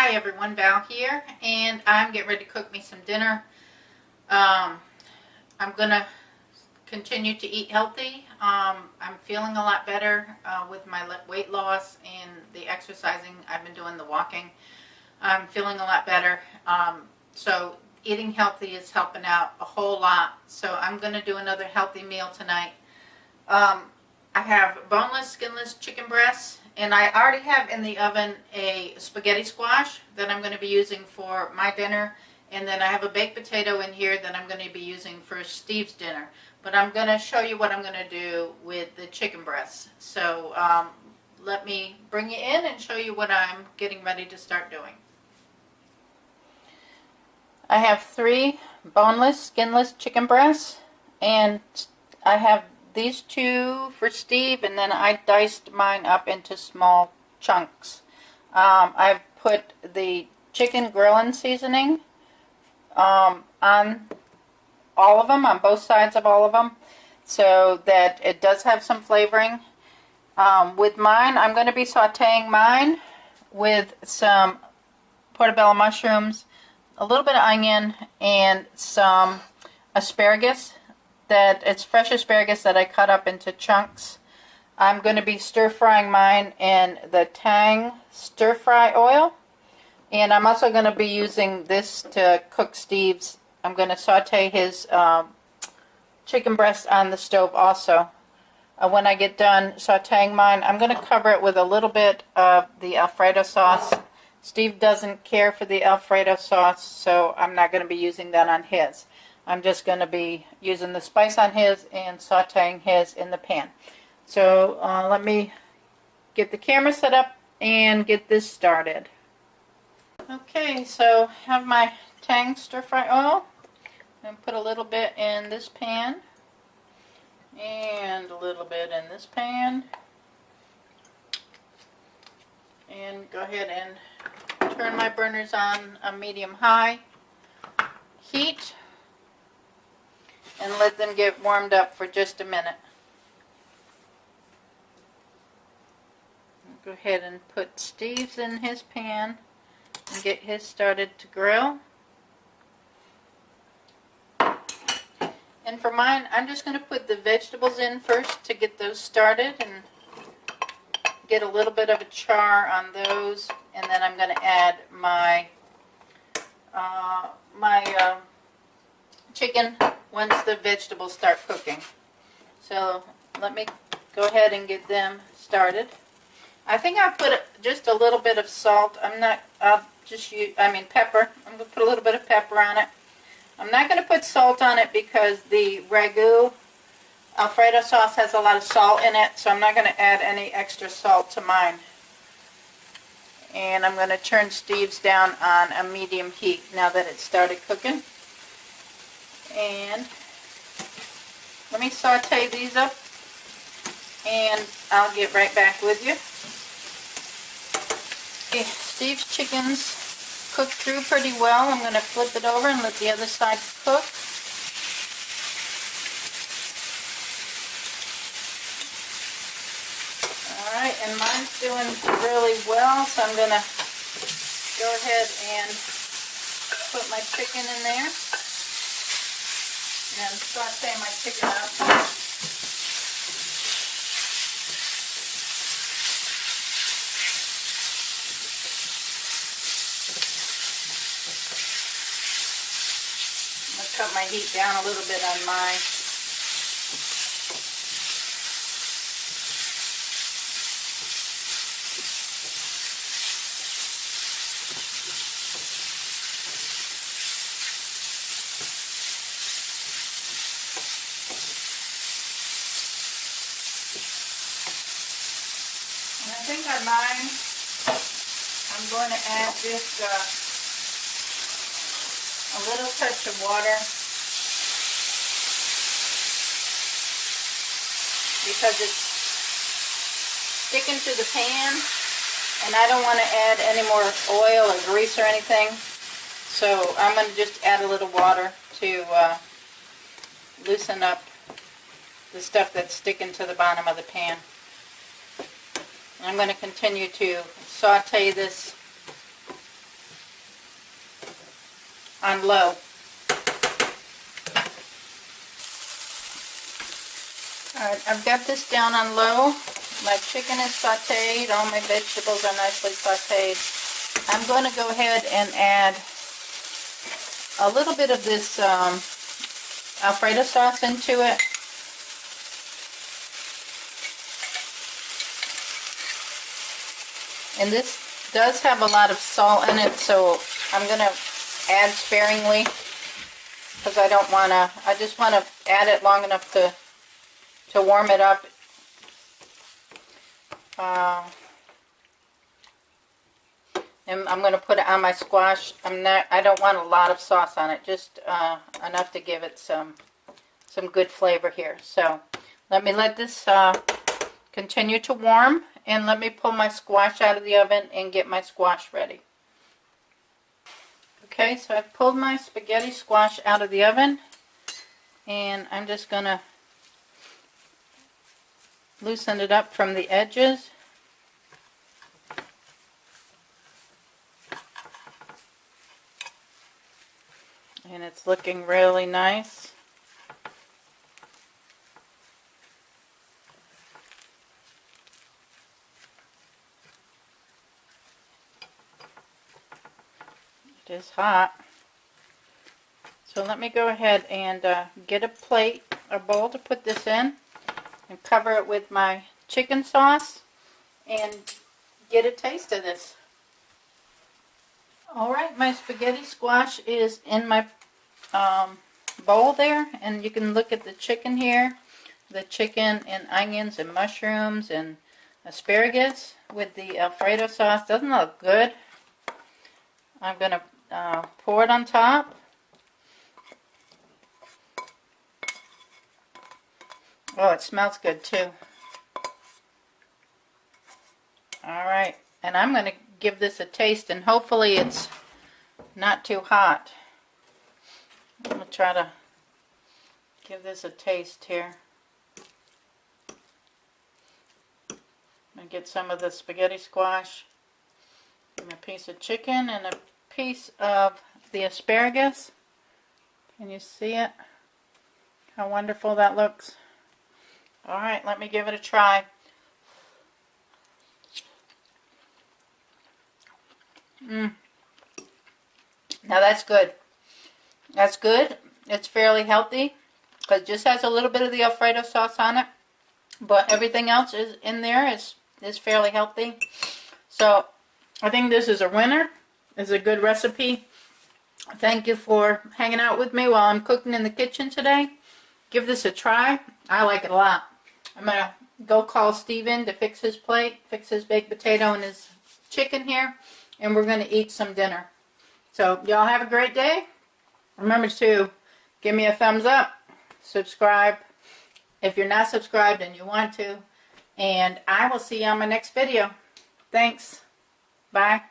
Hi everyone, Val here, and I'm getting ready to cook me some dinner. I'm gonna continue to eat healthy. I'm feeling a lot better with my weight loss and the exercising. I've been doing the walking. I'm feeling a lot better. So eating healthy is helping out a whole lot. So I'm gonna do another healthy meal tonight. I have boneless, skinless chicken breasts. And I already have in the oven a spaghetti squash that I'm going to be using for my dinner. And then I have a baked potato in here that I'm going to be using for Steve's dinner. But I'm going to show you what I'm going to do with the chicken breasts. So let me bring you in and show you what I'm getting ready to start doing. I have 3 boneless, skinless chicken breasts. And I have these 2 for Steve, and then I diced mine up into small chunks. I've put the chicken grilling seasoning on all of them, on both sides of all of them, so that it does have some flavoring. With mine, I'm going to be sauteing mine with some portobello mushrooms, a little bit of onion, and some asparagus. It's fresh asparagus that I cut up into chunks. I'm going to be stir frying mine in the Tang stir fry oil, and I'm also going to be using this to cook Steve's. I'm going to saute his chicken breast on the stove also. When I get done sauteing mine, I'm going to cover it with a little bit of the Alfredo sauce. Steve doesn't care for the Alfredo sauce, so I'm not going to be using that on his. I'm just going to be using the spice on his and sauteing his in the pan. So let me get the camera set up and get this started. Okay, so I have my Tang stir fry oil. I'm put a little bit in this pan and a little bit in this pan. And go ahead and turn my burners on a medium-high heat. And let them get warmed up for just a minute. Go ahead and put Steve's in his pan and get his started to grill. And for mine, I'm just going to put the vegetables in first to get those started and get a little bit of a char on those. And then I'm going to add my chicken once the vegetables start cooking. So let me go ahead and get them started. I think I'll put just a little bit of salt. Pepper. I'm going to put a little bit of pepper on it. I'm not going to put salt on it because the ragu Alfredo sauce has a lot of salt in it, so I'm not going to add any extra salt to mine. And I'm going to turn Steve's down on a medium heat now that it started cooking. And let me saute these up, and I'll get right back with you. Okay, Steve's chicken's cooked through pretty well. I'm going to flip it over and let the other side cook. Alright, and mine's doing really well, so I'm going to go ahead and put my chicken in there. And saute my chicken up. I'm going to cut my heat down a little bit on mine. I think on mine, I'm going to add just a little touch of water because it's sticking to the pan, and I don't want to add any more oil or grease or anything. So I'm going to just add a little water to loosen up the stuff that's sticking to the bottom of the pan. I'm going to continue to saute this on low. Alright, I've got this down on low. My chicken is sauteed. All my vegetables are nicely sauteed. I'm going to go ahead and add a little bit of this Alfredo sauce into it. And this does have a lot of salt in it, so I'm going to add sparingly because I don't want to, I just want to add it long enough to warm it up. And I'm going to put it on my squash. I don't want a lot of sauce on it, just enough to give it some good flavor here. So let this continue to warm, and let me pull my squash out of the oven and get my squash ready. Okay, so I've pulled my spaghetti squash out of the oven, and I'm just going to loosen it up from the edges. And it's looking really nice. It is hot. So let me go ahead and get a plate, a bowl to put this in, and cover it with my chicken sauce and get a taste of this. Alright, my spaghetti squash is in my bowl there, and you can look at the chicken here. The chicken and onions and mushrooms and asparagus with the Alfredo sauce. Doesn't it look good? I'm going to pour it on top. Oh, it smells good too. Alright, and I'm going to give this a taste, and hopefully it's not too hot. I'm going to try to give this a taste here. I'm going to get some of the spaghetti squash, give me a piece of chicken and a piece of the asparagus. Can you see it? How wonderful that looks. Alright, let me give it a try. Now that's good. That's good. It's fairly healthy because it just has a little bit of the Alfredo sauce on it, but everything else is in there is fairly healthy. So I think this is a winner. It's a good recipe. Thank you for hanging out with me while I'm cooking in the kitchen today. Give this a try. I like it a lot. I'm going to go call Steven to fix his plate, fix his baked potato and his chicken here, and we're going to eat some dinner. So y'all have a great day. Remember to give me a thumbs up, subscribe if you're not subscribed and you want to, and I will see you on my next video. Thanks. Bye.